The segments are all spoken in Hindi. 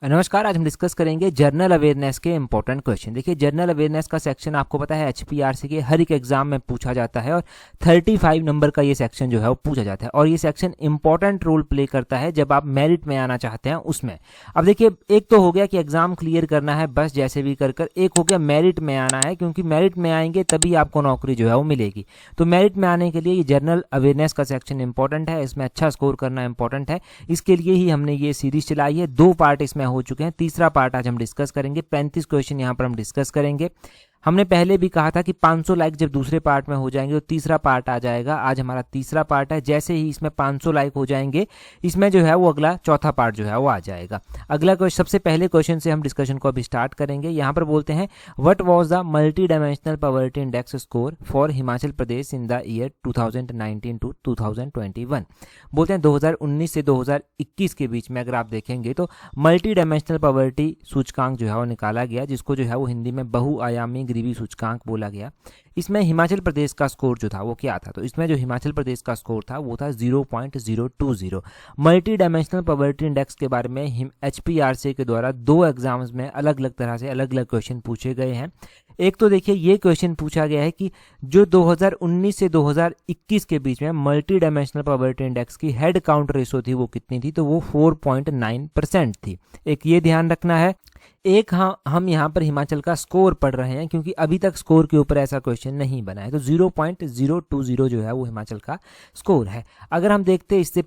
नमस्कार। आज हम डिस्कस करेंगे जर्नल अवेयरनेस के इंपॉर्टेंट क्वेश्चन। देखिए, जर्नल अवेयरनेस का सेक्शन आपको पता है एचपीआरसी के हर एक एग्जाम में पूछा जाता है और 35 नंबर का ये सेक्शन जो है वो पूछा जाता है और ये सेक्शन इंपॉर्टेंट रोल प्ले करता है जब आप मेरिट में आना चाहते हैं उसमें। अब देखिए, एक तो हो गया कि एग्जाम क्लियर करना है बस जैसे भी कर कर, एक हो गया मेरिट में आना है, क्योंकि मेरिट में आएंगे तभी आपको नौकरी जो है वो मिलेगी। तो मेरिट में आने के लिए ये जर्नल अवेयरनेस का सेक्शन इंपॉर्टेंट है, इसमें अच्छा स्कोर करना इंपॉर्टेंट है। इसके लिए ही हमने ये सीरीज चलाई है, 2 पार्ट इसमें हो चुके हैं, तीसरा पार्ट आज हम डिस्कस करेंगे। 35 क्वेश्चन यहाँ पर हम डिस्कस करेंगे। हमने पहले भी कहा था कि 500 लाइक जब दूसरे पार्ट में हो जाएंगे तो तीसरा पार्ट आ जाएगा। आज हमारा तीसरा पार्ट है। जैसे ही इसमें 500 लाइक हो जाएंगे इसमें जो है वो अगला चौथा पार्ट जो है वो आ जाएगा। अगला क्वेश्चन, सबसे पहले क्वेश्चन से हम डिस्कशन को अभी स्टार्ट करेंगे। यहाँ पर बोलते हैं what was the multidimensional poverty index score for Himachal Pradesh in the year 2019 to 2021। बोलते हैं 2019 से 2021 के बीच में अगर आप देखेंगे तो मल्टी डायमेंशनल पॉवर्टी सूचकांक जो है वो निकाला गया, जिसको जो है वो हिंदी में बहुआयामी गरीबी सूचकांक बोला गया। इसमें हिमाचल प्रदेश का स्कोर जो था वो क्या था, तो इसमें जो हिमाचल प्रदेश का स्कोर था वो था 0.020। मल्टी डायमेंशनल पॉवर्टी इंडेक्स के बारे में एचपीआरसी के द्वारा 2 एग्जाम्स में अलग अलग तरह से अलग अलग क्वेश्चन पूछे गए हैं। एक तो देखिए ये क्वेश्चन पूछा गया है कि जो 2019 से 2021 के बीच में मल्टी डायमेंशनल पॉवर्टी इंडेक्स की हेड काउंट रेशो थी वो कितनी थी, तो वो 4.9% थी। एक ये ध्यान रखना है। एक हम यहाँ पर हिमाचल का स्कोर पढ़ रहे हैं क्योंकि अभी तक स्कोर के ऊपर ऐसा क्वेश्चन नहीं बना है, तो 0.020 जो है वो हिमाचल का स्कोर है। अगर हम देखते हैं इससे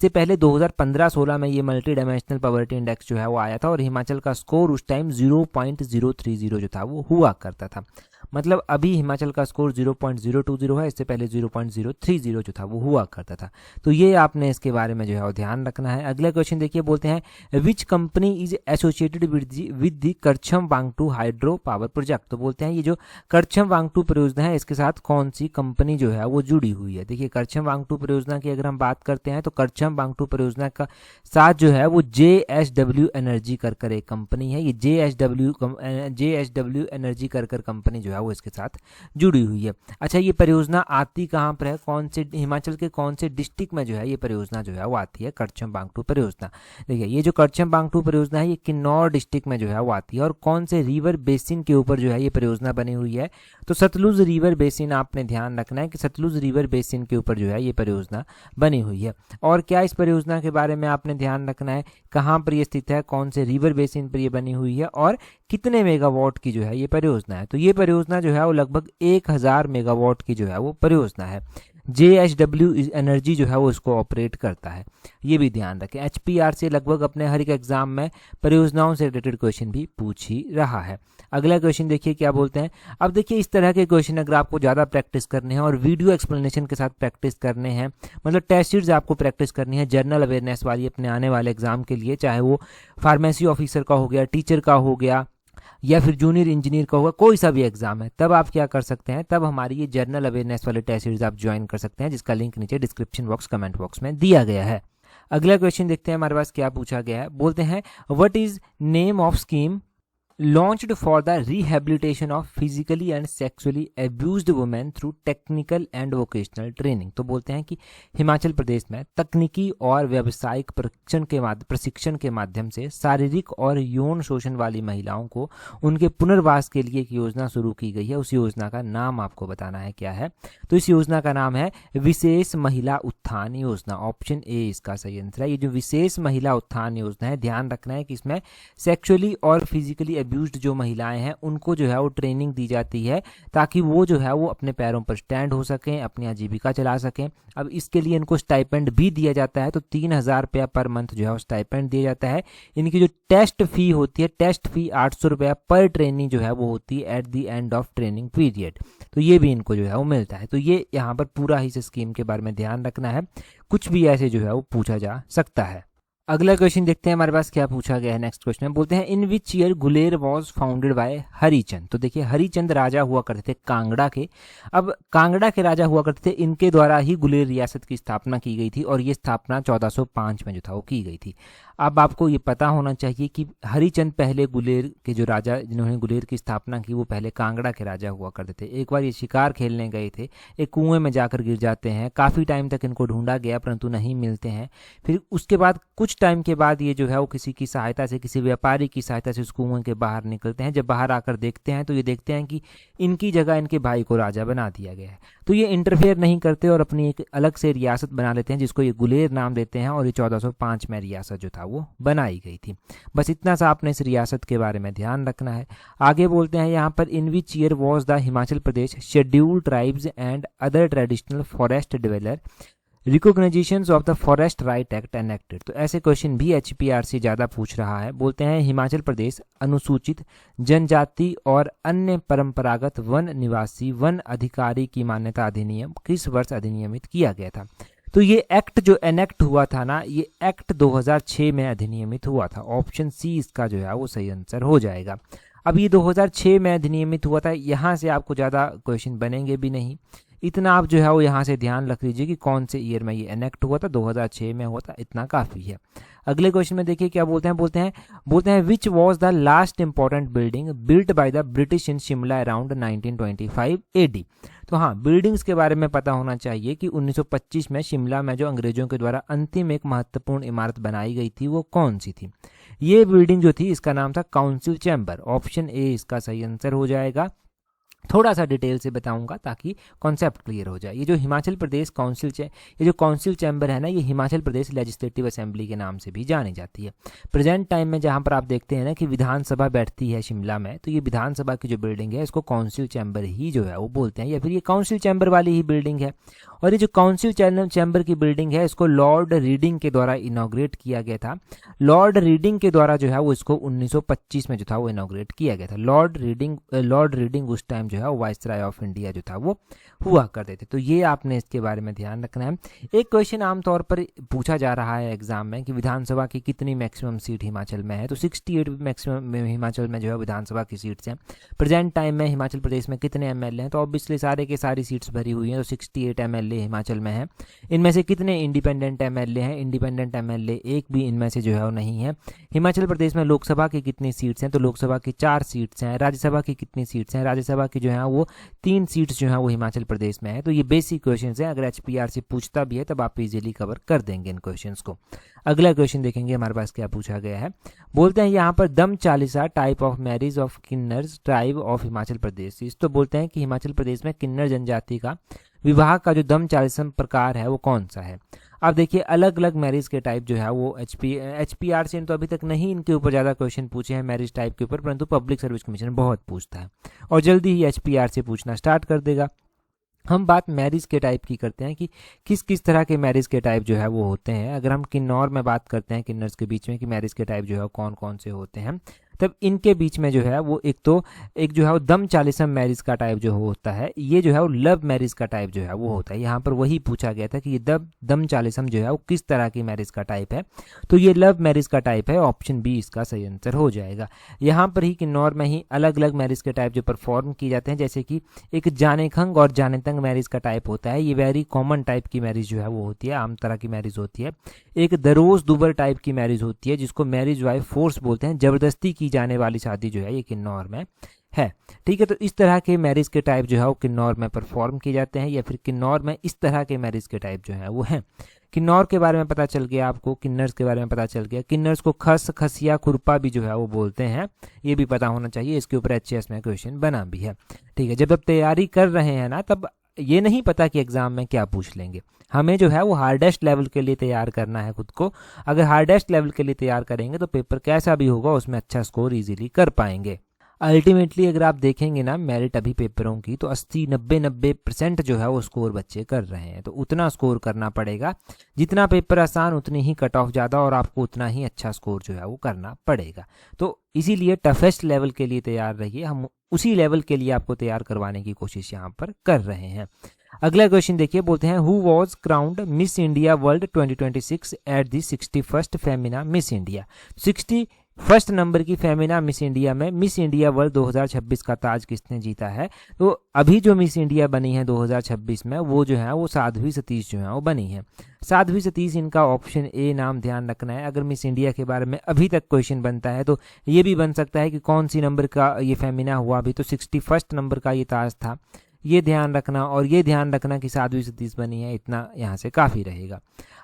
पहले 2015-16 में ये मल्टी डायमेंशनल पॉवर्टी इंडेक्स जो है वो आया था और हिमाचल का स्कोर उस टाइम 0.030 जो था वो हुआ करता था। मतलब अभी हिमाचल का स्कोर 0.020 है, इससे पहले 0.030 जो था वो हुआ करता था। तो ये आपने इसके बारे में जो है वो ध्यान रखना है। अगला क्वेश्चन देखिए, बोलते हैं which company is associated with the Karcham Wangtoo hydro power project. तो बोलते हैं ये जो करछम वांगटू परियोजना है इसके साथ कौन सी कंपनी जो है वो जुड़ी हुई है। देखिए, करछम वांगटू परियोजना की अगर हम बात करते हैं तो करछम वांगटू परियोजना का साथ जो है वो JSW एनर्जी कर एक कंपनी है। ये JSW एनर्जी कर कंपनी जो है वो इसके साथ जुड़ी हुई है। अच्छा, ये परियोजना आती कहाँ पर है, कौन से हिमाचल के कौन से डिस्ट्रिक्ट में जो है ये परियोजना जो है वो आती है, करछम वांगटू परियोजना। देखिए, ये जो करछम वांगटू परियोजना है ये किन्नौर डिस्ट्रिक्ट में जो है वो आती है और कौन से रिवर बेसिन के ऊपर जो है ये परियोजना बनी हुई है, तो सतलुज रिवर बेसिन। आपने ध्यान रखना है कि सतलुज रिवर बेसिन के ऊपर जो है ये परियोजना बनी हुई है। और क्या इस परियोजना के बारे में आपने ध्यान रखना है, कहाँ पर ये स्थित है, कौन से रिवर बेसिन पर ये बनी हुई है और कितने मेगावाट की जो है ये परियोजना है। तो ये परियोजना जो है वो लगभग 1000 मेगावाट की जो है वो परियोजना है। JSW एनर्जी जो है वो इसको ऑपरेट करता है, ये भी ध्यान रखें। HPR से लगभग अपने हर एक एग्जाम में परियोजनाओं से रिलेटेड क्वेश्चन भी पूछ ही रहा है। अगला क्वेश्चन देखिए क्या बोलते हैं। अब देखिए, इस तरह के क्वेश्चन अगर आपको ज़्यादा प्रैक्टिस करने हैं और वीडियो एक्सप्लेनेशन के साथ प्रैक्टिस करने हैं, मतलब टेस्ट सीरीज आपको प्रैक्टिस करनी है जर्नल अवेयरनेस वाली अपने आने वाले एग्जाम के लिए, चाहे वो फार्मेसी ऑफिसर का हो गया, टीचर का हो गया या फिर जूनियर इंजीनियर का होगा, कोई सा भी एग्जाम है, तब आप क्या कर सकते हैं, तब हमारी ये जर्नल अवेयरनेस वाले टेस्ट सीरीज आप ज्वाइन कर सकते हैं, जिसका लिंक नीचे डिस्क्रिप्शन बॉक्स कमेंट बॉक्स में दिया गया है। अगला क्वेश्चन देखते हैं हमारे पास क्या पूछा गया है। बोलते हैं what is name of scheme launched for the rehabilitation of physically and sexually abused women through technical and vocational training। तो बोलते हैं कि हिमाचल प्रदेश में तकनीकी और व्यावसायिक प्रशिक्षण के माध्यम से शारीरिक और यौन शोषण वाली महिलाओं को उनके पुनर्वास के लिए एक योजना शुरू की गई है। उस योजना का नाम आपको बताना है क्या है, तो इस योजना का नाम है विशेष महिला उत्थान योजना। ऑप्शन ए इसका सही आंसर है। ये जो विशेष महिला उत्थान योजना है, ध्यान रखना है कि इसमें सेक्सुअली और फिजिकली अब्यूज्ड जो महिलाएं हैं उनको जो है वो ट्रेनिंग दी जाती है ताकि वो जो है वो अपने पैरों पर स्टैंड हो सकें, अपनी आजीविका चला सकें। अब इसके लिए इनको स्टाइपेंड भी दिया जाता है, तो 3000 रुपया पर मंथ जो है वो स्टाइपेंड दिया जाता है। इनकी जो टेस्ट फी होती है, टेस्ट फी 800 रुपया पर ट्रेनिंग जो है वो होती है at the end of training period, तो ये भी इनको जो है वो मिलता है। तो ये यहाँ पर पूरा ही इस स्कीम के बारे में ध्यान रखना है, कुछ भी ऐसे जो है वो पूछा जा सकता है। अगला क्वेश्चन देखते हैं हमारे पास क्या पूछा गया है। नेक्स्ट क्वेश्चन में बोलते हैं in which year Guler was founded by Harichand. तो देखिए, हरिचंद राजा हुआ करते थे कांगड़ा के। अब कांगड़ा के राजा हुआ करते थे, इनके द्वारा ही गुलेर रियासत की स्थापना की गई थी और ये स्थापना 1405 में जो था वो की गई थी। अब आपको ये पता होना चाहिए कि हरिचंद पहले गुलेर के जो राजा जिन्होंने गुलेर की स्थापना की वो पहले कांगड़ा के राजा हुआ करते थे। एक बार ये शिकार खेलने गए थे, एक कुएं में जाकर गिर जाते हैं, काफ़ी टाइम तक इनको ढूंढा गया परंतु नहीं मिलते हैं। फिर उसके बाद कुछ टाइम के बाद ये जो है वो किसी की सहायता से, किसी व्यापारी की सहायता से उस कुएं के बाहर निकलते हैं। जब बाहर आकर देखते हैं तो ये देखते हैं कि इनकी जगह इनके भाई को राजा बना दिया गया है। तो ये इंटरफेयर नहीं करते और अपनी एक अलग से रियासत बना लेते हैं जिसको ये गुलेर नाम देते हैं, और ये 1405 में रियासत जो था वो बनाई गई थी। बस इतना सा आपने इस रियासत के बारे में ध्यान रखना है। आगे बोलते हैं यहाँ पर, in which year was the Himachal Pradesh scheduled tribes and other traditional forest dweller recognisations of the forest right act enacted. तो ऐसे क्वेश्चन भी HPRC ज़्यादा पूछ रहा है। बोलते हैं हिमाचल प्रदेश अनुसूचित जनजाति और अन्य परंपरागत वन निवासी वन अधिकारी की मान्यता अधिनियम किस वर्ष अधिनियमित किया गया था। तो ये एक्ट जो एनेक्ट हुआ था ना, ये एक्ट 2006 में अधिनियमित हुआ था। ऑप्शन सी इसका जो है वो सही आंसर हो जाएगा। अब ये 2006 में अधिनियमित हुआ था, यहाँ से आपको ज़्यादा क्वेश्चन बनेंगे भी नहीं। इतना आप जो है वो यहाँ से ध्यान रख लीजिए कि कौन से ईयर में ये एनेक्ट हुआ था, 2006 में हुआ था, इतना काफ़ी है। अगले क्वेश्चन में देखिए क्या बोलते हैं which was the last important building built by the British in Shimla around 1925 AD। तो हाँ, बिल्डिंग्स के बारे में पता होना चाहिए कि 1925 में शिमला में जो अंग्रेजों के द्वारा अंतिम एक महत्वपूर्ण इमारत बनाई गई थी वो कौन सी थी। ये बिल्डिंग जो थी इसका नाम था काउंसिल चैम्बर। ऑप्शन ए इसका सही आंसर हो जाएगा। थोड़ा सा डिटेल से बताऊंगा ताकि कॉन्सेप्ट क्लियर हो जाए। ये जो हिमाचल प्रदेश काउंसिल ये जो काउंसिल चैम्बर है ना, ये हिमाचल प्रदेश लेजिस्लेटिव असेंबली के नाम से भी जानी जाती है। प्रेजेंट टाइम में जहाँ पर आप देखते हैं ना कि विधानसभा बैठती है शिमला में, तो ये विधानसभा की जो बिल्डिंग है इसको काउंसिल चैम्बर ही जो है वो बोलते हैं, या फिर ये काउंसिल चैम्बर वाली ही बिल्डिंग है। और ये जो काउंसिल चैम्बर की बिल्डिंग है इसको लॉर्ड रीडिंग के द्वारा इनॉग्रेट किया गया था। लॉर्ड रीडिंग के द्वारा जो है वो इसको 1925 में जो था वो इनॉग्रेट किया गया था। लॉर्ड रीडिंग उस टाइम जो है वाइसराय ऑफ इंडिया जो था वो हुआ करते थे। तो ये आपने इसके बारे में ध्यान रखना है। एक क्वेश्चन आमतौर पर पूछा जा रहा है एग्जाम में कि विधानसभा की कितनी मैक्सिमम सीट हिमाचल में है। तो 68 मैक्सिमम हिमाचल में जो है विधानसभा की सीट्स हैं। प्रेजेंट टाइम में हिमाचल प्रदेश में कितने MLA हैं, तो ऑब्वियसली सारे के सारी सीट्स भरी हुई हैं, तो 68 MLA हिमाचल में है। इनमें से कितने इंडिपेंडेंट MLA हैं, इंडिपेंडेंट MLA एक भी इनमें से जो है वो नहीं है। हिमाचल प्रदेश में लोकसभा की कितनी सीट्स हैं, तो लोकसभा की 4 सीट्स हैं। राज्यसभा की कितनी सीट्स हैं, राज्यसभा की जो है वो 3 सीट्स जो है वो हिमाचल प्रदेश में है। तो ये बेसिक क्वेश्चंस हैं, अगर HPRC पूछता भी है तब आप इजीली कवर कर देंगे इन क्वेश्चंस को। अगला क्वेश्चन देखेंगे हमारे पास क्या पूछा गया है। बोलते हैं यहाँ पर दम चालीसा type of marriage of Kinnars tribe of Himachal Pradesh. तो बोलते हैं कि हिमाचल प्रदेश में किन्नर जनजाति का विवाह का जो दम चालीसम प्रकार है वो कौन सा है। अब देखिए अलग अलग मैरिज के टाइप जो है वो HPRC ने तो अभी तक नहीं इनके ऊपर ज़्यादा क्वेश्चन पूछे हैं मैरिज टाइप के ऊपर, परंतु पब्लिक सर्विस कमीशन बहुत पूछता है और जल्दी ही HPRC पूछना स्टार्ट कर देगा। हम बात मैरिज के टाइप की करते हैं कि किस किस तरह के मैरिज के टाइप जो है वो होते हैं। अगर हम किन्नौर में बात करते हैं किन्नर्स के बीच में कि मैरिज के टाइप जो है कौन कौन से होते हैं, तब इनके बीच में जो है वो एक जो है वो दम चालीसम मैरिज का टाइप जो होता है, ये जो है वो लव मैरिज का टाइप जो है वो होता है। यहाँ पर वही पूछा गया था कि ये दम चालीसम जो है वो किस तरह की मैरिज का टाइप है, तो ये लव मैरिज का टाइप है। ऑप्शन बी इसका सही आंसर हो जाएगा। यहाँ पर ही किन्नौर में ही अलग अलग मैरिज के टाइप जो परफॉर्म किए जाते हैं, जैसे कि एक जानेखंग और जानेतंग मैरिज का टाइप होता है, ये वेरी कॉमन टाइप की मैरिज जो है वो होती है, आम तरह की मैरिज होती है। एक दरोज दुबर टाइप की मैरिज होती है जिसको मैरिज वाइफ फोर्स बोलते हैं, जबरदस्ती की जाने वाली शादी जो है ये किन्नौर में है। ठीक है, तो इस तरह के मैरिज के टाइप जो है वो किन्नौर में परफॉर्म किए जाते हैं, या फिर किन्नौर में इस तरह के मैरिज के टाइप जो है वो हैं। किन्नौर के बारे में पता चल गया आपको, किन्नर्स के बारे में पता चल गया। किन्नर्स को खस खसिया खुरपा भी जो है वो बोलते हैं, ये भी पता होना चाहिए, इसके ऊपर HCS में क्वेश्चन बना भी है। ठीक है, जब आप तैयारी कर रहे हैं ना तब ये नहीं पता कि एग्जाम में क्या पूछ लेंगे, हमें जो है वो हार्डेस्ट लेवल के लिए तैयार करना है खुद को। अगर हार्डेस्ट लेवल के लिए तैयार करेंगे तो पेपर कैसा भी होगा उसमें अच्छा स्कोर इजीली कर पाएंगे। अल्टीमेटली अगर आप देखेंगे ना मेरिट अभी पेपरों की, तो 80-90% जो है वो स्कोर बच्चे कर रहे हैं। तो उतना स्कोर करना पड़ेगा, जितना पेपर आसान उतनी ही कट ऑफ ज़्यादा, और आपको उतना ही अच्छा स्कोर जो है वो करना पड़ेगा। तो इसीलिए टफेस्ट लेवल के लिए तैयार रहिए, हम उसी लेवल के लिए आपको तैयार करवाने की कोशिश यहाँ पर कर रहे हैं। अगला क्वेश्चन देखिए, बोलते हैं who was crowned miss India world 2026 at the 61st Femina miss India. First number की फेमिना मिस इंडिया में मिस इंडिया वर्ल्ड 2026 का ताज किसने जीता है? तो अभी जो मिस इंडिया बनी है 2026 में वो जो है वो साध्वी सतीश जो है वो बनी है। साध्वी सतीश इनका ऑप्शन ए नाम ध्यान रखना है। अगर मिस इंडिया के बारे में अभी तक क्वेश्चन बनता है तो ये भी बन सकता है कि कौन सी नंबर का ये फेमिना हुआ, अभी तो 61 नंबर का ये ताज था, ये ध्यान रखना। और ये ध्यान रखना कि साध्वी सतीश बनी है, इतना यहाँ से काफ़ी रहेगा।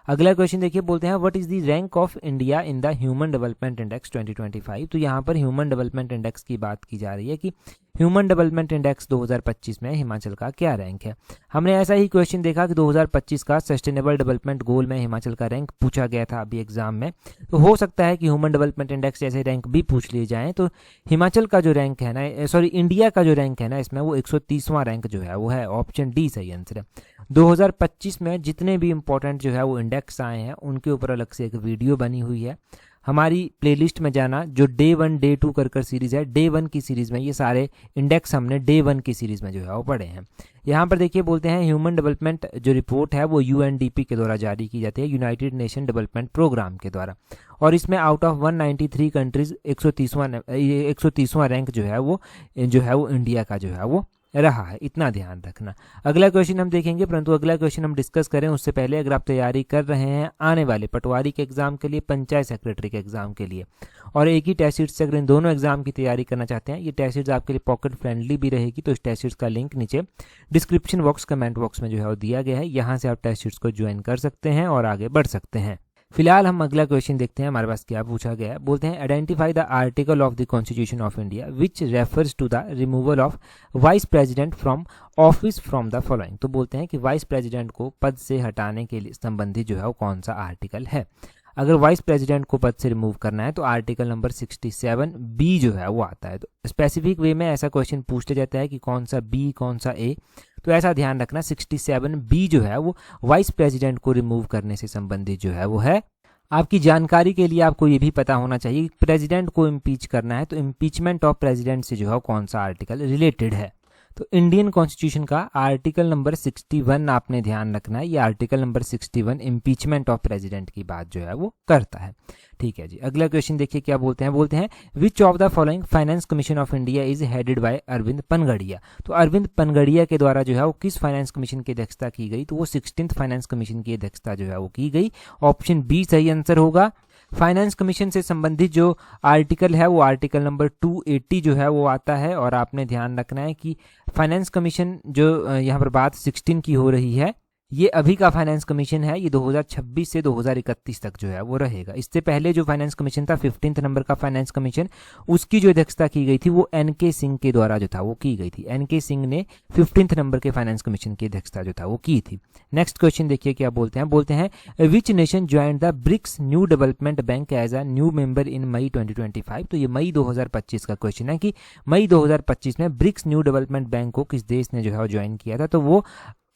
अगला क्वेश्चन देखिए, बोलते हैं what is the rank of India in the human development index 2025। तो यहाँ पर ह्यूमन डेवलपमेंट इंडेक्स की बात की जा रही है कि ह्यूमन डेवलपमेंट इंडेक्स 2025 में हिमाचल का क्या रैंक है। हमने ऐसा ही क्वेश्चन देखा कि 2025 का सस्टेनेबल डेवलपमेंट गोल में हिमाचल का रैंक पूछा गया था अभी एग्जाम में। तो हो सकता है कि ह्यूमन डेवलपमेंट इंडेक्स जैसे रैंक भी पूछ लिए जाएँ। तो हिमाचल का जो रैंक है ना, सॉरी इंडिया का जो रैंक है ना इसमें, वो 130वां रैंक जो है वो है। ऑप्शन डी सही आंसर है। 2025 में जितने भी इंपॉर्टेंट जो है वो इंडेक्स आए हैं उनके ऊपर अलग से एक वीडियो बनी हुई है। हमारी प्लेलिस्ट में जाना, जो डे 1 डे 2 कर सीरीज़ है, डे 1 की सीरीज़ में ये सारे इंडेक्स हमने डे 1 की सीरीज़ में जो है वो पढ़े हैं। यहाँ पर देखिए बोलते हैं ह्यूमन डेवलपमेंट जो रिपोर्ट है वो UNDP के द्वारा जारी की जाती है, यूनाइटेड नेशन डेवलपमेंट प्रोग्राम के द्वारा। और इसमें आउट ऑफ 193 कंट्रीज 130वां रैंक जो है वो इंडिया का जो है वो रहा है, इतना ध्यान रखना। अगला क्वेश्चन हम देखेंगे, परंतु अगला क्वेश्चन हम डिस्कस करें उससे पहले अगर आप तैयारी कर रहे हैं आने वाले पटवारी के एग्जाम के लिए, पंचायत सेक्रेटरी के एग्जाम के लिए, और एक ही टेस्ट सीट से अगर इन दोनों एग्जाम की तैयारी करना चाहते हैं, ये टेस्ट सीट्स आपके लिए पॉकेट फ्रेंडली भी रहेगी। तो इस टेस्ट सीट्स का लिंक नीचे डिस्क्रिप्शन बॉक्स, कमेंट बॉक्स में जो है वो दिया गया है, यहाँ से आप टेस्ट सीट्स को ज्वाइन कर सकते हैं और आगे बढ़ सकते हैं। फिलहाल हम अगला क्वेश्चन देखते हैं हमारे पास क्या पूछा गया है। बोलते हैं identify the article of the constitution of India which refers to the removal of vice president from office from the following. तो बोलते हैं कि वाइस प्रेसिडेंट को पद से हटाने के लिए संबंधित जो है वो कौन सा आर्टिकल है। अगर वाइस प्रेसिडेंट को पद से रिमूव करना है तो आर्टिकल नंबर 67B जो है वो आता है। तो स्पेसिफिक वे में ऐसा क्वेश्चन पूछा जाता है कि कौन सा बी कौन सा ए, तो ऐसा ध्यान रखना 67B जो है वो वाइस प्रेसिडेंट को रिमूव करने से संबंधित जो है वो है। आपकी जानकारी के लिए आपको ये भी पता होना चाहिए कि प्रेसिडेंट को इम्पीच करना है तो इम्पीचमेंट ऑफ प्रेसिडेंट से जो है कौन सा आर्टिकल रिलेटेड है। तो इंडियन कॉन्स्टिट्यूशन का आर्टिकल नंबर 61 आपने ध्यान रखना है। ये article number 61 impeachment of president की बात जो है वो करता है। ठीक है जी, अगला क्वेश्चन देखिए क्या बोलते हैं। बोलते हैं which of the following finance commission of India is headed by Arvind Panagariya. तो अरविंद पनगड़िया के द्वारा जो है वो किस फाइनेंस कमीशन की अध्यक्षता की गई? तो वो 16th फाइनेंस कमीशन की अध्यक्षता जो है वो की गई। ऑप्शन बी सही आंसर होगा। फाइनेंस कमीशन से संबंधित जो आर्टिकल है वो आर्टिकल नंबर 280 जो है वो आता है। और आपने ध्यान रखना है कि फाइनेंस कमीशन जो यहाँ पर बात 16 की हो रही है, ये अभी का फाइनेंस कमीशन है, ये 2026 से 2031 तक जो है वो रहेगा। इससे पहले जो फाइनेंस कमीशन था 15th नंबर का फाइनेंस कमीशन, उसकी जो अध्यक्षता की गई थी वो NK सिंह के द्वारा जो था वो की गई थी। NK सिंह ने 15th नंबर के फाइनेंस कमीशन की अध्यक्षता जो था वो की थी। नेक्स्ट क्वेश्चन देखिए क्या बोलते हैं। बोलते हैं which nation joined the BRICS new development bank as a new member in May 2025। तो ये मई 2025 का क्वेश्चन है कि मई 2025 में ब्रिक्स न्यू डेवलपमेंट बैंक को किस देश ने जो है वो ज्वाइन किया था। तो वो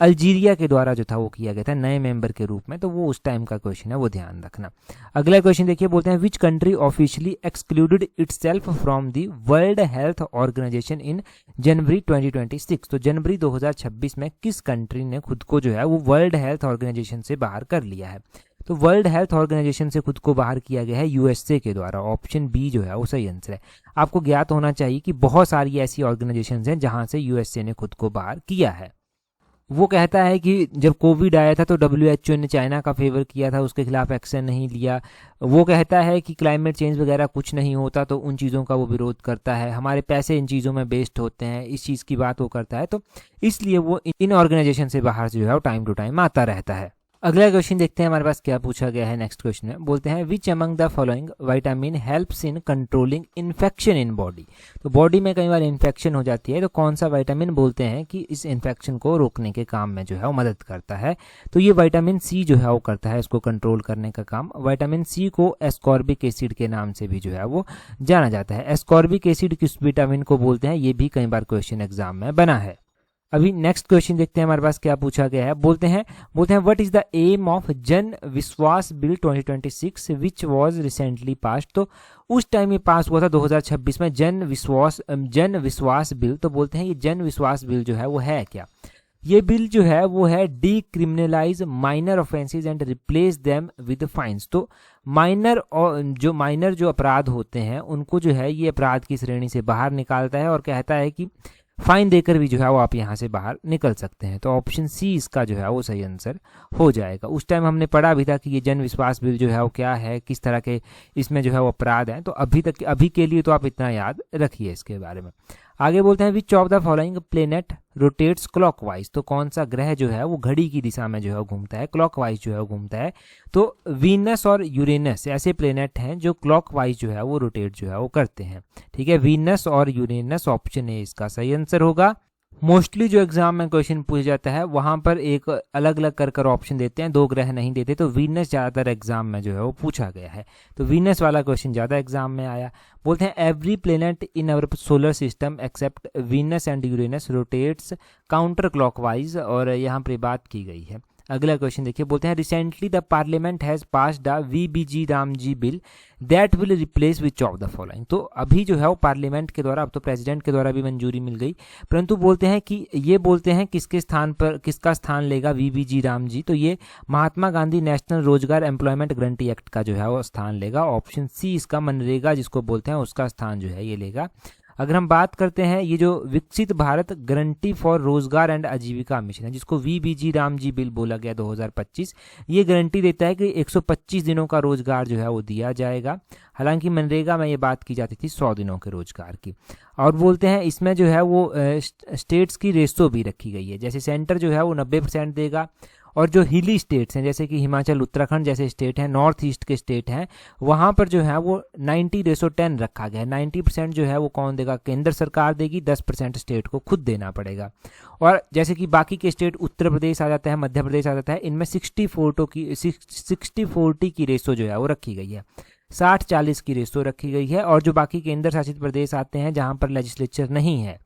अल्जीरिया के द्वारा जो था वो किया गया था नए मेंबर के रूप में। तो वो उस टाइम का क्वेश्चन है, वो ध्यान रखना। अगला क्वेश्चन देखिए, बोलते हैं which country officially excluded itself from the World Health Organization in January 2026। तो जनवरी 2026 में किस कंट्री ने खुद को जो है वो वर्ल्ड हेल्थ ऑर्गेनाइजेशन से बाहर कर लिया है? तो वर्ल्ड हेल्थ ऑर्गेनाइजेशन से खुद को बाहर किया गया है USA के द्वारा। ऑप्शन बी जो है वो सही आंसर है। आपको ज्ञात होना चाहिए कि बहुत सारी ऐसी ऑर्गेनाइजेशन हैं जहां से USA ने खुद को बाहर किया है। वो कहता है कि जब कोविड आया था तो WHO ने चाइना का फेवर किया था, उसके खिलाफ एक्शन नहीं लिया। वो कहता है कि क्लाइमेट चेंज वगैरह कुछ नहीं होता तो उन चीज़ों का वो विरोध करता है। हमारे पैसे इन चीज़ों में वेस्ट होते हैं, इस चीज़ की बात वो करता है। तो इसलिए वो इन ऑर्गेनाइजेशन से बाहर जो है वो टाइम टू टाइम आता रहता है। अगला क्वेश्चन देखते हैं हमारे पास क्या पूछा गया है। नेक्स्ट क्वेश्चन में बोलते हैं which among the following vitamin helps in controlling infection in body. तो बॉडी में कई बार इन्फेक्शन हो जाती है, तो कौन सा विटामिन बोलते हैं कि इस इन्फेक्शन को रोकने के काम में जो है वो मदद करता है? तो ये विटामिन C जो है वो करता है इसको कंट्रोल करने का काम। विटामिन C को एस्कॉर्बिक एसिड के नाम से भी जो है वो जाना जाता है। एस्कॉर्बिक एसिड किस विटामिन को बोलते हैं, ये भी कई बार क्वेश्चन एग्जाम में बना है। अभी नेक्स्ट क्वेश्चन देखते हैं हमारे पास क्या पूछा गया है। बोलते हैं what is the aim of Jan Vishwas bill 2026 which was recently passed. तो उस टाइम ये पास हुआ था 2026 में जन विश्वास बिल। तो बोलते हैं ये जन विश्वास बिल जो है वो है क्या? ये बिल जो है वो है decriminalise minor offences and replace them with fines. तो माइनर जो अपराध होते हैं उनको जो है ये अपराध की श्रेणी से बाहर निकालता है और कहता है कि फाइन देकर भी जो है वो आप यहाँ से बाहर निकल सकते हैं। तो ऑप्शन सी इसका जो है वो सही आंसर हो जाएगा। उस टाइम हमने पढ़ा भी था कि ये जन विश्वास बिल जो है वो क्या है, किस तरह के इसमें जो है वो अपराध हैं। तो अभी के लिए तो आप इतना याद रखिए इसके बारे में। आगे बोलते हैं which of the following planet rotates clockwise. तो कौन सा ग्रह जो है वो घड़ी की दिशा में जो है वो घूमता है, क्लॉकवाइज जो है वो घूमता है। तो वीनस और यूरेनस ऐसे प्लेनेट हैं जो क्लॉकवाइज जो है वो रोटेट जो है वो करते हैं। ठीक है, वीनस और यूरेनस, ऑप्शन ए इसका सही आंसर होगा। मोस्टली जो एग्जाम में क्वेश्चन पूछ जाता है वहां पर एक अलग अलग कर ऑप्शन देते हैं, 2 ग्रह नहीं देते। तो वीनस ज़्यादातर एग्जाम में जो है वो पूछा गया है, तो वीनस वाला क्वेश्चन ज़्यादा एग्जाम में आया। बोलते हैं every planet in our solar system except Venus and Uranus rotates counter clockwise, और यहाँ पर बात की गई है। अगला क्वेश्चन देखिए, बोलते हैं recently the parliament has passed the VBG Ramji bill that will replace which of the following. तो अभी जो है वो पार्लियामेंट के द्वारा, अब तो प्रेसिडेंट के द्वारा भी मंजूरी मिल गई, परंतु बोलते हैं कि ये बोलते हैं किसके स्थान पर किसका स्थान लेगा VBG रामजी। तो ये महात्मा गांधी नेशनल रोजगार एम्प्लॉयमेंट गारंटी एक्ट का जो है वो स्थान लेगा। ऑप्शन सी इसका मनरेगा जिसको बोलते हैं उसका स्थान जो है ये लेगा। अगर हम बात करते हैं ये जो विकसित भारत गारंटी फॉर रोजगार एंड आजीविका मिशन है, जिसको VBG रामजी बिल बोला गया 2025, ये गारंटी देता है कि 125 दिनों का रोजगार जो है वो दिया जाएगा। हालांकि मनरेगा में ये बात की जाती थी 100 दिनों के रोजगार की। और बोलते हैं इसमें जो है वो स्टेट्स की रेशो भी रखी गई है, जैसे सेंटर जो है वो 90% देगा, और जो हिली स्टेट्स हैं जैसे कि हिमाचल उत्तराखंड जैसे स्टेट हैं, नॉर्थ ईस्ट के स्टेट हैं, वहाँ पर जो है वो 90:10 रखा गया है। 90% जो है वो कौन देगा, केंद्र सरकार देगी, 10% स्टेट को खुद देना पड़ेगा। और जैसे कि बाकी के स्टेट उत्तर प्रदेश आ जाता है, मध्य प्रदेश आ जाता है, इनमें 60-40 की रेशो जो है वो रखी गई है, 60-40 की रेशो रखी गई है। और जो बाकी केंद्र शासित प्रदेश आते हैं जहाँ पर लेजिस्लेचर नहीं है,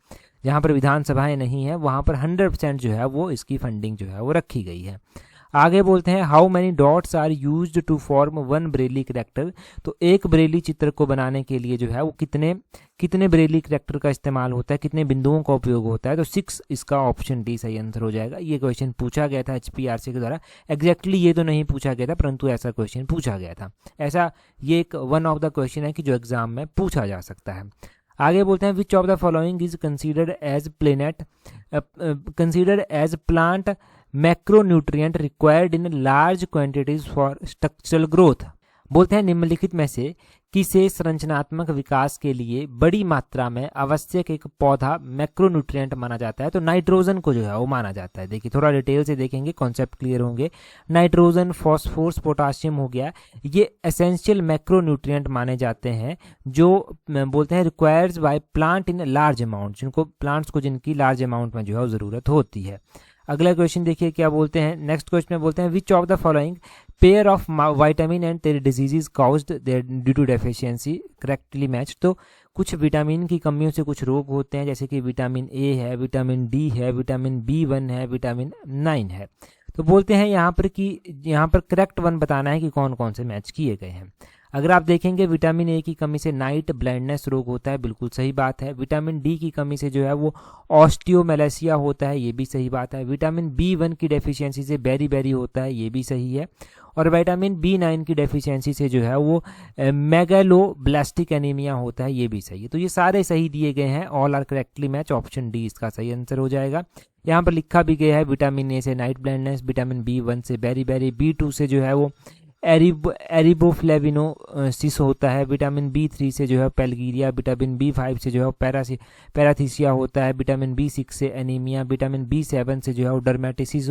जहाँ पर विधानसभाएं नहीं है, वहाँ पर 100% जो है वो इसकी फंडिंग जो है वो रखी गई है। आगे बोलते हैं how many dots are used to form 1 Braille character. तो एक ब्रेली चित्र को बनाने के लिए जो है वो कितने ब्रेली करैक्टर का इस्तेमाल होता है, कितने बिंदुओं का उपयोग होता है। तो 6 इसका ऑप्शन डी सही आंसर हो जाएगा। ये क्वेश्चन पूछा गया था HPRC के द्वारा, एग्जैक्टली ये तो नहीं पूछा गया था परंतु ऐसा क्वेश्चन पूछा गया था। ऐसा ये एक वन ऑफ द क्वेश्चन है कि जो एग्जाम में पूछा जा सकता है। आगे बोलते हैं which of the following is considered as plant macronutrient required in large quantities for structural growth. बोलते हैं निम्नलिखित में से किसे संरचनात्मक विकास के लिए बड़ी मात्रा में आवश्यक एक पौधा मैक्रोन्यूट्रिएंट माना जाता है। तो नाइट्रोजन को जो है वो माना जाता है। देखिए थोड़ा डिटेल से देखेंगे, कॉन्सेप्ट क्लियर होंगे। नाइट्रोजन, फॉस्फोरस, पोटाशियम हो गया, ये एसेंशियल मैक्रोन्यूट्रिएंट माने जाते हैं जो बोलते हैं requires by plant in large amount, जिनको प्लांट्स को जिनकी लार्ज अमाउंट में जो है ज़रूरत होती है। अगला क्वेश्चन देखिए क्या बोलते हैं, नेक्स्ट क्वेश्चन में बोलते हैं which of the following pair of vitamin and their diseases caused their due to deficiency correctly match. तो कुछ विटामिन की कमियों से कुछ रोग होते हैं, जैसे कि विटामिन ए है, विटामिन डी है, विटामिन B1 है, विटामिन 9 है। तो बोलते हैं यहाँ पर करेक्ट वन बताना है कि कौन कौन से मैच किए गए हैं। अगर आप देखेंगे विटामिन ए की कमी से नाइट ब्लाइंडनेस रोग होता है, बिल्कुल सही बात है। विटामिन डी की कमी से जो है वो ऑस्टियोमेलेसिया होता है, ये भी सही बात है। विटामिन B1 की डेफिशिएंसी से बेरी होता है, ये भी सही है। और विटामिन B9 की डेफिशिएंसी से जो है वो मेगालोब्लास्टिक एनीमिया होता है, ये भी सही है। तो ये सारे सही दिए गए हैं, all are correctly match, option D इसका सही आंसर हो जाएगा। यहाँ पर लिखा भी गया है विटामिन ए से नाइट ब्लाइंडनेस, विटामिन B1 से बेरी, B2 से जो है वो एरिबोफ्लेविनोसिस होता है, विटामिन B3 से जो है पेलगीरिया, विटामिन B5 से जो है पैराथीसिया होता है, विटामिन B6 से एनीमिया, विटामिन B7 से जो है डर्मेटिसिस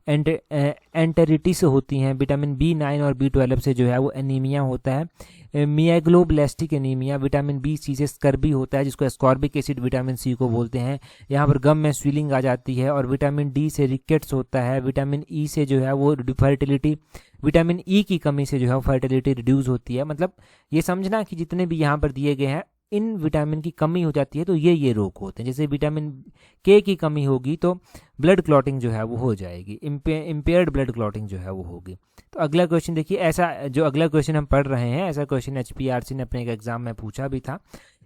एंटेरिटिस होती हैं, विटामिन B9 और B12 से जो है वो एनीमिया होता है, मियाग्लोब्लास्टिक एनीमिया, विटामिन B से स्कर्बी होता है जिसको एस्कॉर्बिक एसिड विटामिन C को बोलते हैं, यहाँ पर गम में स्वेलिंग आ जाती है, और विटामिन डी से रिकेट्स होता है, विटामिन ई से जो है वो फर्टिलिटी, विटामिन ई की कमी से जो है फर्टिलिटी रिड्यूस होती है। मतलब ये समझना कि जितने भी यहाँ पर दिए गए हैं इन विटामिन की कमी हो जाती है तो ये रोग होते हैं। जैसे विटामिन के की कमी होगी तो ब्लड क्लॉटिंग जो है वो हो जाएगी, इम्पेयर्ड ब्लड क्लॉटिंग जो है वो होगी। तो अगला क्वेश्चन देखिए, ऐसा जो अगला क्वेश्चन हम पढ़ रहे हैं ऐसा क्वेश्चन HPRC ने अपने एक एग्जाम में पूछा भी था।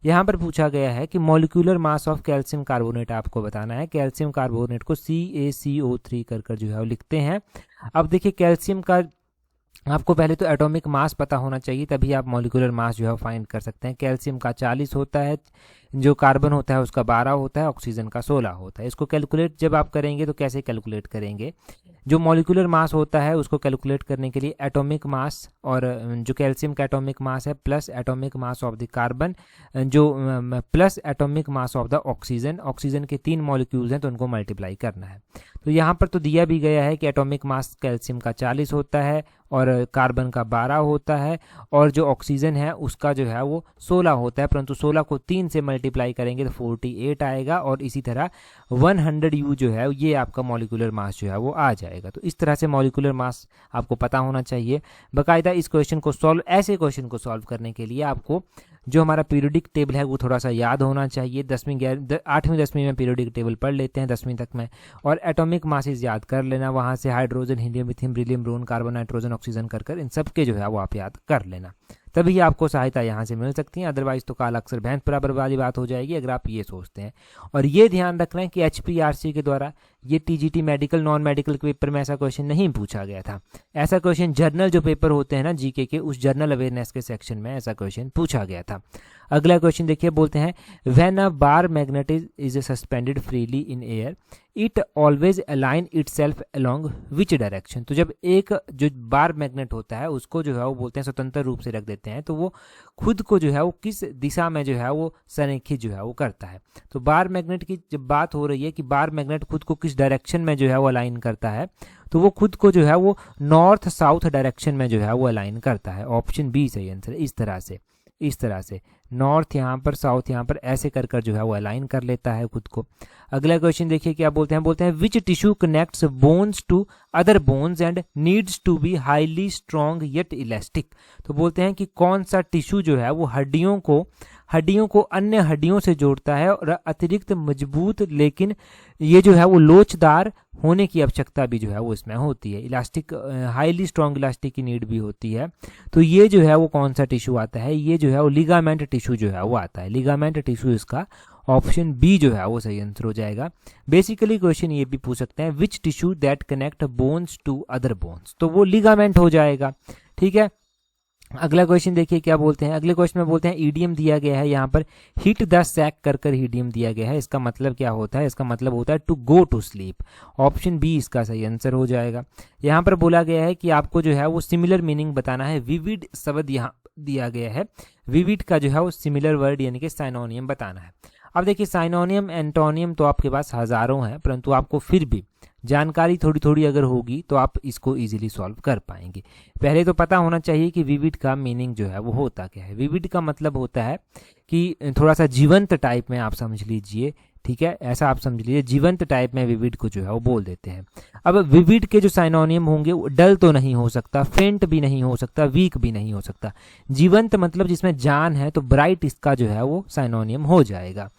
यहाँ पर पूछा गया है कि molecular mass of calcium carbonate आपको बताना है। कैल्शियम कार्बोनेट को CaCO3 कर जो है वो लिखते हैं। अब देखिए कैल्शियम का आपको पहले तो एटॉमिक मास पता होना चाहिए, तभी आप मॉलिक्यूलर मास जो है फाइंड कर सकते हैं। कैल्शियम का 40 होता है, जो कार्बन होता है उसका 12 होता है, ऑक्सीजन का 16 होता है। इसको कैलकुलेट जब आप करेंगे तो कैसे कैलकुलेट करेंगे, जो मॉलिक्यूलर मास होता है उसको कैलकुलेट करने के लिए एटॉमिक मास और जो कैल्शियम का एटॉमिक मास है plus atomic mass of the carbon जो plus atomic mass of the oxygen, oxygen के 3 मॉलिक्यूल्स हैं तो उनको मल्टीप्लाई करना है। तो यहाँ पर तो दिया भी गया है कि एटॉमिक मास कैल्शियम का 40 होता है और कार्बन का 12 होता है और जो ऑक्सीजन है उसका जो है वो 16 होता है, परंतु 16 को 3 से मल्टीप्लाई करेंगे तो 48 आएगा और इसी तरह 100 U जो है ये आपका मॉलिक्यूलर मास जो है वो आ जाएगा। तो इस तरह से मॉलिक्यूलर मास आपको पता होना चाहिए। बाकायदा इस क्वेश्चन को सॉल्व, ऐसे क्वेश्चन को सॉल्व करने के लिए आपको जो हमारा पीरियोडिक टेबल है वो थोड़ा सा याद होना चाहिए। 8वीं 10वीं में पीरियोडिक टेबल पढ़ लेते हैं 10वीं तक में, और एटॉमिक मासेस याद कर लेना, वहाँ से hydrogen, helium, lithium, beryllium, boron, carbon, nitrogen, oxygen कर इन सब के जो है वो आप याद कर लेना, तभी आपको सहायता यहाँ से मिल सकती है। अदरवाइज तो काला अक्षर भैंस बराबर वाली बात हो जाएगी अगर आप ये सोचते हैं। और ये ध्यान रखना है कि HPRC के द्वारा ये TGT मेडिकल नॉन मेडिकल के पेपर में ऐसा क्वेश्चन नहीं पूछा गया था। ऐसा क्वेश्चन जर्नल जो पेपर होते हैं ना GK के, उस जर्नल अवेयरनेस के सेक्शन में ऐसा क्वेश्चन पूछा गया था। अगला क्वेश्चन देखिए, बोलते हैं when a bar magnet is suspended freely in air it always align itself along which direction. तो जब एक जो बार मैग्नेट होता है उसको जो है वो बोलते हैं स्वतंत्र रूप से रख देते हैं, तो वो खुद को जो है वो किस दिशा में जो है वो संरेखित जो है वो करता है। तो बार मैग्नेट की जब बात हो रही है कि बार मैग्नेट खुद को किस डायरेक्शन में जो है वो अलाइन करता है, तो वो खुद को जो है वो नॉर्थ साउथ डायरेक्शन में जो है वो अलाइन करता है। ऑप्शन बी सही आंसर। इस तरह से नॉर्थ यहाँ पर, साउथ यहाँ पर, ऐसे कर कर जो है वो अलाइन कर लेता है खुद को। अगला क्वेश्चन देखिए क्या बोलते हैं which tissue connects bones to other bones and needs to be highly strong yet elastic. तो बोलते हैं कि कौन सा टिश्यू जो है वो हड्डियों को अन्य हड्डियों से जोड़ता है और अतिरिक्त मजबूत लेकिन ये जो है वो लोचदार होने की आवश्यकता भी जो है वो इसमें होती है। इलास्टिक, हाईली स्ट्रॉन्ग इलास्टिक की नीड भी होती है। तो ये जो है वो कौन सा टिश्यू आता है, ये जो है वो लिगामेंट टिश्यू जो है वो आता है। लिगामेंट टिश्यू इसका ऑप्शन बी जो है वो सही आंसर हो जाएगा। बेसिकली क्वेश्चन ये भी पूछ सकते हैं which tissue that connect bones to other bones, तो वो लिगामेंट हो जाएगा। ठीक है, अगला क्वेश्चन देखिए क्या बोलते हैं। अगले क्वेश्चन में बोलते हैं ईडियम दिया गया है यहाँ पर, हिट द सैक कर ईडियम दिया गया है। इसका मतलब क्या होता है, इसका मतलब होता है to go to sleep. Option B इसका सही आंसर हो जाएगा। यहाँ पर बोला गया है कि आपको जो है वो सिमिलर मीनिंग बताना है। विविड शब्द यहाँ दिया गया है, विविड का जो है वो सिमिलर वर्ड यानी कि साइनोनियम बताना है। अब देखिए साइनोनियम एंटोनियम तो आपके पास हजारों हैं, परंतु आपको फिर भी जानकारी थोड़ी थोड़ी अगर होगी तो आप इसको इजीली सॉल्व कर पाएंगे। पहले तो पता होना चाहिए कि विविड का मीनिंग जो है वो होता क्या है। विविड का मतलब होता है कि थोड़ा सा जीवंत टाइप में आप समझ लीजिए, ठीक है, ऐसा आप समझ लीजिए, जीवंत टाइप में विविड को जो है वो बोल देते हैं। अब विविड के जो साइनोनियम होंगे वो डल तो नहीं हो सकता, फेंट भी नहीं हो सकता, वीक भी नहीं हो सकता। जीवंत मतलब जिसमें जान है, तो ब्राइट इसका जो है वो साइनोनियम हो जाएगा।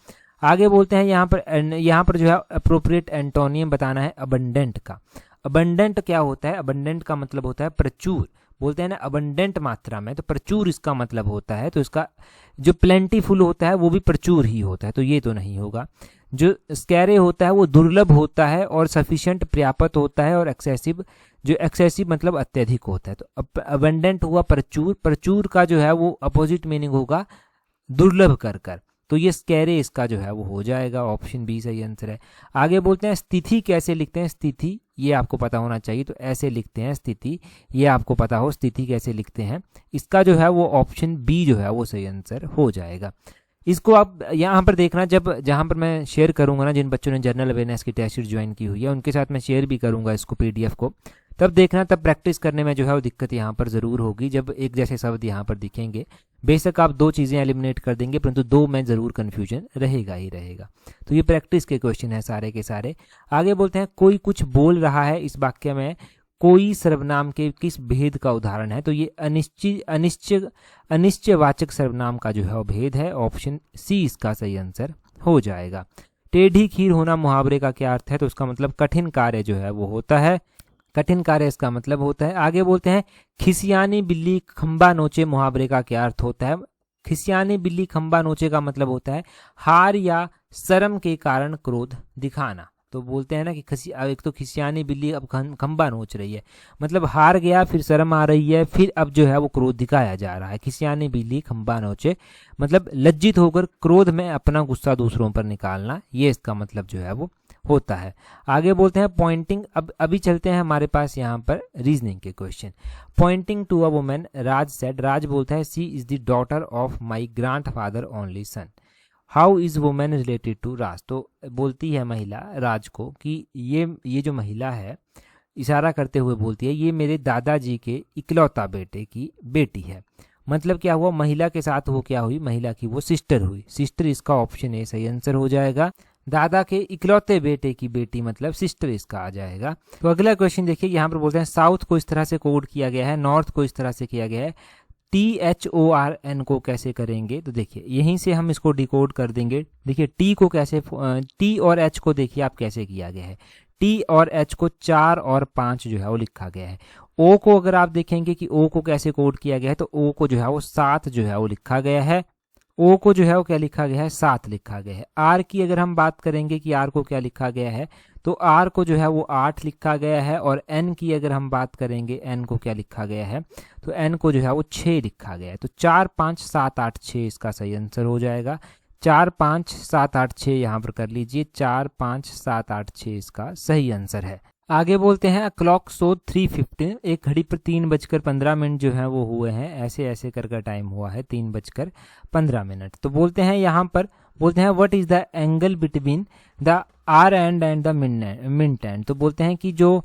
आगे बोलते हैं यहाँ पर जो है अप्रोप्रिएट एंटोनियम बताना है अबंडेंट का। अबंडेंट क्या होता है, अबंडेंट का मतलब होता है प्रचुर। बोलते हैं ना अबंडेंट मात्रा में, तो प्रचुर इसका मतलब होता है। तो इसका जो प्लेंटीफुल होता है वो भी प्रचुर ही होता है, तो ये तो नहीं होगा। जो स्कैरे होता है वो दुर्लभ होता है और सफिशिएंट पर्याप्त होता है, और एक्सेसिव, जो एक्सेसिव मतलब अत्यधिक होता है। तो अबंडेंट हुआ प्रचुर, प्रचुर का जो है वो अपोजिट मीनिंग होगा दुर्लभ कर। तो ये स्कैरे इसका जो है वो हो जाएगा। ऑप्शन बी सही आंसर है। आगे बोलते हैं स्थिति कैसे लिखते हैं, स्थिति ये आपको पता होना चाहिए, तो ऐसे लिखते हैं स्थिति, ये आपको पता हो स्थिति कैसे लिखते हैं। इसका जो है वो ऑप्शन बी जो है वो सही आंसर हो जाएगा। इसको आप यहाँ पर देखना, जहाँ पर मैं शेयर करूंगा ना, जिन बच्चों ने जनरल अवेयरनेस की टेस्ट सीट ज्वाइन की हुई है उनके साथ मैं शेयर भी करूंगा इसको PDF को, तब देखना, तब प्रैक्टिस करने में जो है वो दिक्कत यहाँ पर ज़रूर होगी जब एक जैसे शब्द यहाँ पर दिखेंगे। बेशक आप 2 चीज़ें एलिमिनेट कर देंगे, परंतु 2 में ज़रूर कन्फ्यूजन रहेगा ही रहेगा। तो ये प्रैक्टिस के क्वेश्चन है सारे के सारे। आगे बोलते हैं कोई कुछ बोल रहा है, इस वाक्य में कोई सर्वनाम के किस भेद का उदाहरण है। तो ये अनिश्चयवाचक सर्वनाम का जो है वो भेद है। ऑप्शन सी इसका सही आंसर हो जाएगा। टेढ़ी खीर होना मुहावरे का क्या अर्थ है, तो उसका मतलब कठिन कार्य जो है वो होता है, कठिन कार्य इसका मतलब होता है। आगे बोलते हैं खिसियानी बिल्ली खंबा नोचे मुहावरे का क्या अर्थ होता है। खिसियानी बिल्ली खंबा नोचे का मतलब होता है हार या शर्म के कारण क्रोध दिखाना। तो बोलते हैं ना कि एक तो खिसियानी बिल्ली अब खंबा नोच रही है, मतलब हार गया, फिर शर्म आ रही है, फिर अब जो है वो क्रोध दिखाया जा रहा है। खिसियानी बिल्ली खंबा नोचे, मतलब लज्जित होकर क्रोध में अपना गुस्सा दूसरों पर निकालना, ये इसका मतलब जो है वो होता है। आगे बोलते हैं पॉइंटिंग। अब अभी चलते हैं हमारे पास यहाँ पर रीजनिंग के question. Pointing to a woman, Raj said, Raj बोलता है she is the daughter of my grandfather only son. How is women related to Raj. तो बोलती है महिला राज को कि ये जो महिला है, इशारा करते हुए बोलती है ये मेरे दादाजी के इकलौता बेटे की बेटी है। मतलब क्या हुआ, महिला के साथ वो क्या हुई, महिला की वो सिस्टर हुई। सिस्टर इसका ऑप्शन ए सही आंसर हो जाएगा। दादा के इकलौते बेटे की बेटी मतलब सिस्टर इसका आ जाएगा। तो अगला क्वेश्चन देखिए, यहाँ पर बोलते हैं साउथ को इस तरह से कोड किया गया है, नॉर्थ को इस तरह से किया गया है, THORN को कैसे करेंगे। तो देखिए यहीं से हम इसको डिकोड कर देंगे। देखिए टी को कैसे, टी और एच को देखिए आप कैसे किया गया है। टी और एच को 4 और 5 जो है वो लिखा गया है। ओ को अगर आप देखेंगे कि ओ को कैसे कोड किया गया है, तो ओ को जो है वो 7 जो है वो लिखा गया है। ओ को जो है वो क्या लिखा गया है, 7 लिखा गया है। आर की अगर हम बात करेंगे कि आर को क्या लिखा गया है, तो आर को जो है वो 8 लिखा गया है। और एन की अगर हम बात करेंगे, एन को क्या लिखा गया है, तो एन को जो है वो 6 लिखा गया है। तो 4 5 7 8 6 इसका सही आंसर हो जाएगा। 4 5 7 8 6 यहाँ पर कर लीजिए, 4 5 7 8 6 इसका सही आंसर है। आगे बोलते हैं क्लॉक सो 3:15, एक घड़ी पर 3:15 जो है वो हुए हैं, ऐसे ऐसे कर टाइम हुआ है 3:15। तो बोलते हैं यहाँ पर, बोलते हैं what is the angle between the hour and the minute hand. तो बोलते हैं कि जो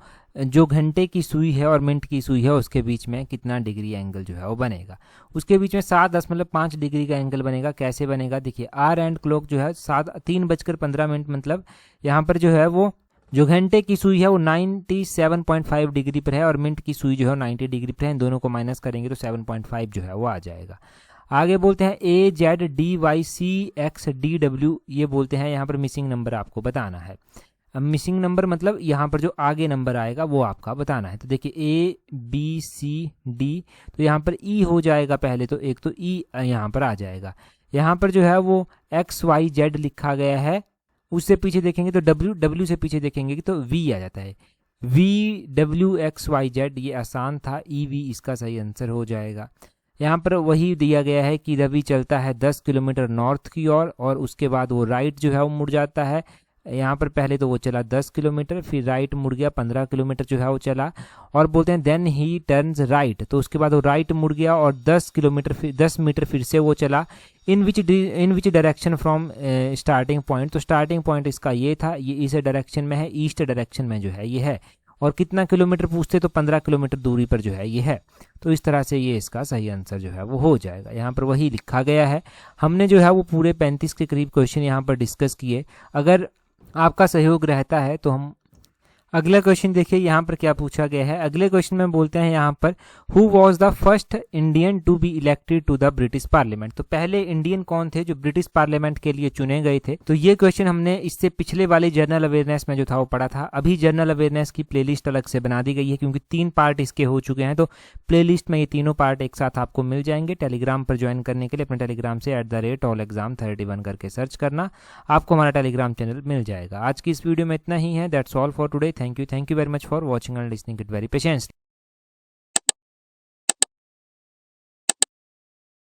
घंटे की सुई है और मिनट की सुई है उसके बीच में कितना डिग्री एंगल जो है वो बनेगा। उसके बीच में 7.5 डिग्री का एंगल बनेगा। कैसे बनेगा, देखिए आर एंड क्लॉक जो है 3:15 मतलब यहाँ पर जो है वो जो घंटे की सुई है वो 97.5 डिग्री पर है और मिनट की सुई जो है 90 डिग्री पर है। इन दोनों को माइनस करेंगे तो 7.5 जो है वो आ जाएगा। आगे बोलते हैं AZDYCXDW, ये बोलते हैं यहाँ पर मिसिंग नंबर आपको बताना है। अब मिसिंग नंबर मतलब यहाँ पर जो आगे नंबर आएगा वो आपका बताना है। तो देखिए ABCD, तो यहाँ पर E हो जाएगा पहले, तो एक तो E यहाँ पर आ जाएगा। यहाँ पर जो है वो XYZ लिखा गया है, उससे पीछे देखेंगे तो W से पीछे देखेंगे तो V आ जाता है। VWXYZ, ये आसान था, EV इसका सही आंसर हो जाएगा। यहाँ पर वही दिया गया है कि रवि चलता है 10 किलोमीटर नॉर्थ की ओर और उसके बाद वो राइट जो है वो मुड़ जाता है। यहाँ पर पहले तो वो चला 10 किलोमीटर, फिर राइट मुड़ गया 15 किलोमीटर जो है वो चला। और बोलते हैं देन ही टर्न्स राइट, तो उसके बाद वो राइट मुड़ गया और 10 मीटर फिर से वो चला। In which direction from starting point, तो स्टार्टिंग पॉइंट इसका ये था, ये इस डायरेक्शन में है, ईस्ट डायरेक्शन में जो है ये है। और कितना किलोमीटर पूछते तो 15 किलोमीटर दूरी पर जो है ये है। तो इस तरह से ये इसका सही आंसर जो है वो हो जाएगा। यहाँ पर वही लिखा गया है। हमने जो है वो पूरे 35 के करीब क्वेश्चन यहाँ पर डिस्कस किए। अगर आपका सहयोग रहता है तो हम अगला क्वेश्चन देखिए यहाँ पर क्या पूछा गया है। अगले क्वेश्चन में बोलते हैं यहाँ पर who was the first Indian to be elected to the British parliament. तो पहले इंडियन कौन थे जो ब्रिटिश पार्लियामेंट के लिए चुने गए थे। तो ये क्वेश्चन हमने इससे पिछले वाले जनरल अवेयरनेस में जो था वो पढ़ा था। अभी जनरल अवेयरनेस की प्लेलिस्ट अलग से बना दी गई है क्योंकि 3 पार्ट इसके हो चुके हैं। तो प्लेलिस्ट में ये तीनों पार्ट एक साथ आपको मिल जाएंगे। टेलीग्राम पर ज्वाइन करने के लिए अपने टेलीग्राम से @allexam31 करके सर्च करना, आपको हमारा टेलीग्राम चैनल मिल जाएगा। आज की इस वीडियो में इतना ही है। That's all for today. Thank you very much for watching and listening it very patiently.